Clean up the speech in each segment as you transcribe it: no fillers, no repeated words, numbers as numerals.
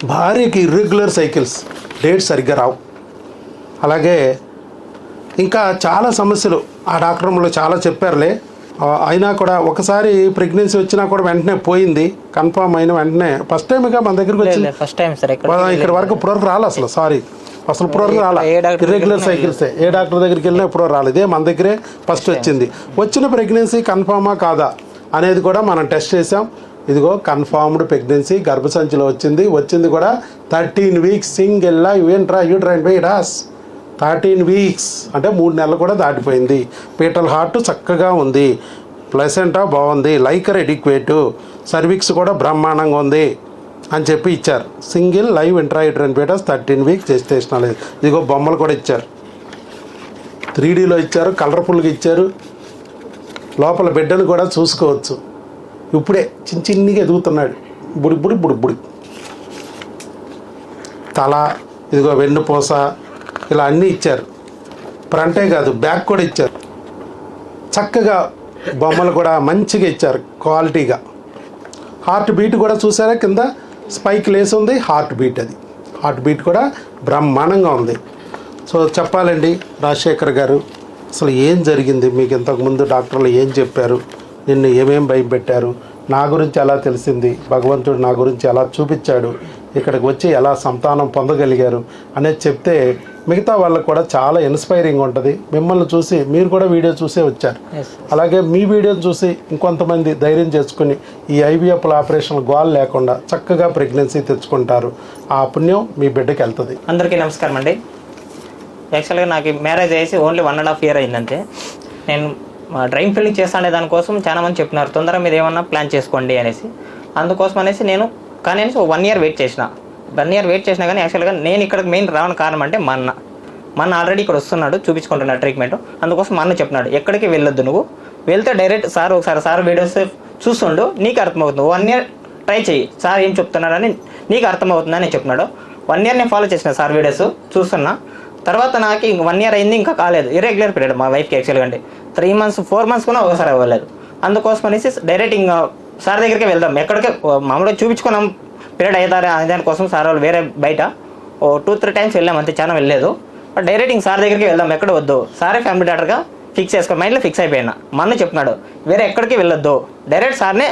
భార్యకి irregular cycles, date సరిగ్గా రావు. అలాగే ఇంకా చాలా సమస్యలు ఆ డాక్టర్లో చాలా చెప్పారులే. అయినా కూడా ఒకసారి ప్రెగ్నెన్సీ వచ్చినా కూడా వెంటనే పోయింది, కన్ఫామ్ అయిన వెంటనే ఫస్ట్ టైంగా మన దగ్గరికి వచ్చింది. ఫస్ట్ టైం సార్ ఇక్కడ వరకు ఇప్పటివరకు రాలే అసలు. అసలు ఇప్పటివరకు రాలే. ఇర్రెగ్యులర్ సైకిల్సే ఏ డాక్టర్ దగ్గరికి వెళ్ళినా ఎప్పుడో రాలేదు. ఇదే మన దగ్గరే ఫస్ట్ వచ్చింది. వచ్చిన ప్రెగ్నెన్సీ కన్ఫామా కాదా అనేది కూడా మనం టెస్ట్ చేసాం. ఇదిగో కన్ఫామ్డ్ ప్రెగ్నెన్సీ, గర్భసంచిలో వచ్చింది కూడా 13 weeks single intrauterine by dates 13 weeks అంటే 3 నెలలు కూడా దాటిపోయింది. పీటల్ హార్ట్ చక్కగా ఉంది, ప్లసెంటా బాగుంది, లైకర్ ఎడిక్వేటు, సర్విక్స్ కూడా బ్రహ్మాండంగా ఉంది అని చెప్పి ఇచ్చారు. Single live intrauterine foetus 13 weeks gestational age. ఇదిగో బొమ్మలు కూడా ఇచ్చారు, 3Dలో ఇచ్చారు, కలర్ఫుల్గా ఇచ్చారు. లోపల బిడ్డను కూడా చూసుకోవచ్చు. ఇప్పుడే చిన్నగా ఎదుగుతున్నాడు, బుడి తల, ఇదిగో వెన్నుపూస, ఇలా అన్నీ ఇచ్చారు. ఫ్రంటే కాదు బ్యాక్ కూడా ఇచ్చారు. చక్కగా బొమ్మలు కూడా మంచిగా ఇచ్చారు, క్వాలిటీగా. హార్ట్ బీట్ కూడా చూసారా, కింద స్పైక్ లేసి ఉంది హార్ట్ బీట్ కూడా బ్రహ్మాండంగా ఉంది. సో చెప్పాలండి రాజశేఖర్ గారు, అసలు ఏం జరిగింది మీకు? ఇంతకుముందు డాక్టర్లు ఏం చెప్పారు, నిన్ను ఏమేం భయం పెట్టారు, నా గురించి ఎలా తెలిసింది, భగవంతుడు నా గురించి ఎలా చూపించాడు, ఇక్కడికి వచ్చి ఎలా సంతానం పొందగలిగారు అనేది చెప్తే మిగతా వాళ్ళకు కూడా చాలా ఇన్స్పైరింగ్ ఉంటుంది. మిమ్మల్ని చూసి మీరు కూడా వీడియో చూసే వచ్చారు. అలాగే మీ వీడియోని చూసి ఇంకొంతమంది ధైర్యం చేసుకుని ఈ ఐవీఎఫ్ ఆపరేషన్ గోల్ లేకుండా చక్కగా ప్రెగ్నెన్సీ తెచ్చుకుంటారు. ఆ పుణ్యం మీ బిడ్డకి వెళ్తుంది. అందరికీ నమస్కారం అండి. యాక్చువల్గా నాకు మ్యారేజ్ అయ్యేసి ఓన్లీ 1.5 year అయిందంతే. నేను డ్రైన్ ఫిల్లింగ్ చేస్తానే దానికోసం చాలా మంది చెప్పినారు, తొందరగా మీరు ఏమన్నా ప్లాన్ చేసుకోండి అనేసి. అందుకోసం అనేసి నేను 1 year వెయిట్ చేసిన. 1 year వెయిట్ చేసినా కానీ యాక్చువల్గా నేను ఇక్కడికి మెయిన్ రావడానికి కారణం అంటే మా అన్న ఆల్రెడీ ఇక్కడ వస్తున్నాడు, చూపించుకుంటున్నాడు ట్రీట్మెంట్. అందుకోసం మా అన్న చెప్పినాడు, ఎక్కడికి వెళ్ళొద్దు, నువ్వు వెళ్తే డైరెక్ట్ ఒకసారి వీడియోస్ చూస్తుండు, నీకు అర్థమవుతుంది. 1 year ట్రై చెయ్యి, సార్ ఏం చెప్తున్నాడని నీకు అర్థమవుతుందని చెప్పినాడు. 1 year నేను ఫాలో చేసిన సార్ వీడియోస్ చూస్తున్నా. తర్వాత నాకు 1 year అయింది, ఇంకా కాలేదు. ఇర్రెగ్యులర్ పీరియడ్ మా వైఫ్కి యాక్చువల్గా అంటే 3 months 4 months కూడా ఒకసారి అవ్వలేదు. అందుకోసం అనేసి డైరెక్ట్ ఇంకా సార్ దగ్గరికి వెళ్దాం, ఎక్కడికి మామూలుగా చూపించుకున్నాం పీరియడ్ అవుతారా అనే దానికోసం సార్ వాళ్ళు వేరే బయట 2-3 times వెళ్ళాం అంతే, చాలా వెళ్ళలేదు. బట్ డైరెక్ట్ ఇంక సార్ దగ్గరికి వెళ్దాం, ఎక్కడ వద్దు, సారే ఫ్యామిలీ డాక్టర్గా ఫిక్స్ చేసుకో, మైండ్లో ఫిక్స్ అయిపోయినా. మన చెప్పినాడు వేరే ఎక్కడికి వెళ్ళొద్దు, డైరెక్ట్ సార్నే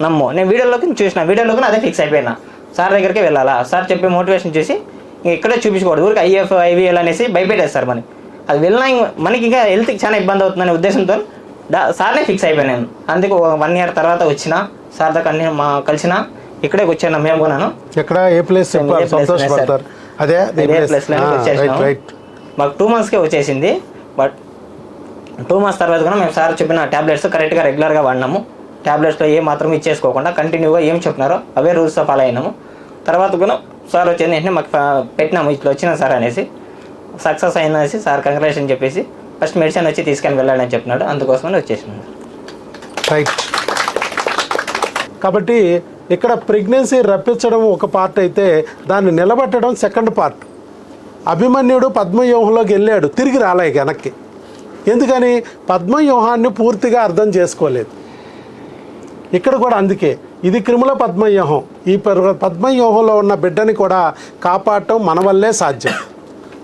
నమ్ము. నేను వీడియోలోకి వీడియోలోకి అదే ఫిక్స్ అయిపోయినా, సార్ దగ్గరికి వెళ్ళాలా, సార్ చెప్పే మోటివేషన్ చూసి ఇక్కడే చూపించకూడదు, ఊరికి IVL అనేసి భయపెట్టేస్తారు మనకి. అది వెళ్ళినా మనకి ఇంకా హెల్త్కి చాలా ఇబ్బంది అవుతుందనే ఉద్దేశంతో సార్నే ఫిక్స్ అయిపోయినాను. అందుకు 1 year తర్వాత వచ్చిన సార్ దగ్గర అన్ని కలిసిన ఇక్కడే వచ్చాను. మేము కొన్నాను ఎక్కడ ఏ ప్లేస్ సంతోషపడతారు, అదే ప్లేస్లో వచ్చేసాము. మాకు 2 monthsకే వచ్చేసింది. బట్ 2 months తర్వాత కూడా మేము సార్ చెప్పిన ట్యాబ్లెట్స్ కరెక్ట్గా రెగ్యులర్గా వాడినాము. ట్యాబ్లెట్స్లో ఏ మాత్రం ఇచ్చేసుకోకుండా కంటిన్యూగా ఏం చెప్పినారో అవే రూల్స్తో ఫాలో అయినాము. తర్వాత కూడా సార్ వచ్చింది వెంటనే మాకు పెట్టినాము, ఇట్లా వచ్చిన సార్ అనేసి, సక్సెస్ అయినసి సార్ కంగ్రాచులేషన్ చెప్పేసి ఫస్ట్ మెడిసిన్ వచ్చి తీసుకొని వెళ్ళాలని చెప్పినాడు. అందుకోసమని వచ్చేసినాను. రైట్. కాబట్టి ఇక్కడ ప్రెగ్నెన్సీ రప్పించడం ఒక పార్ట్ అయితే దాన్ని నిలబెట్టడం సెకండ్ పార్ట్. అభిమన్యుడు పద్మవ్యూహంలోకి వెళ్ళాడు, తిరిగి రాలే వెనక్కి. ఎందుకని? పద్మవ్యూహాన్ని పూర్తిగా అర్థం చేసుకోలేదు. ఇక్కడ కూడా అందుకే ఇది క్రిముల పద్మవ్యూహం. ఈ పద్మవ్యూహంలో ఉన్న బిడ్డని కూడా కాపాడటం మన వల్లే సాధ్యం.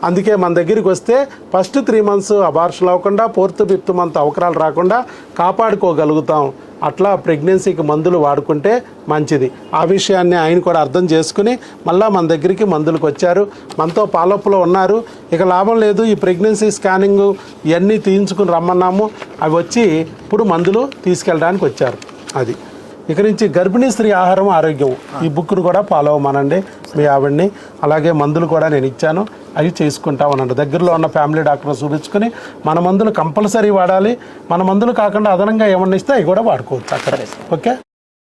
అందుకే మన దగ్గరికి వస్తే ఫస్ట్ 3 months అబార్షన్ అవ్వకుండా 4th 5th month అవకరాలు రాకుండా కాపాడుకోగలుగుతాం. అట్లా ప్రెగ్నెన్సీకి మందులు వాడుకుంటే మంచిది. ఆ విషయాన్ని ఆయన కూడా అర్థం చేసుకుని మళ్ళీ మన దగ్గరికి మందులకు వచ్చారు, మనతో ఫాలోఅప్లో ఉన్నారు. ఇక లాభం లేదు, ఈ ప్రెగ్నెన్సీ స్కానింగ్ ఇవన్నీ తీయించుకుని రమ్మన్నాము. అవి వచ్చి ఇప్పుడు మందులు తీసుకెళ్ళడానికి వచ్చారు. అది ఇక నుంచి గర్భిణీ స్త్రీ ఆహారం ఆరోగ్యం ఈ బుక్ను కూడా ఫాలో అవ్వమనండి మీ ఆవిడ్ని. అలాగే మందులు కూడా నేను ఇచ్చాను, అవి చేసుకుంటా ఉండండి. దగ్గరలో ఉన్న ఫ్యామిలీ డాక్టర్ చూపించుకొని మన మందులు కంపల్సరీ వాడాలి. మన మందులు కాకుండా అదనంగా ఏమన్నా ఇస్తే అవి కూడా వాడుకోవచ్చు అక్కడ. ఓకే.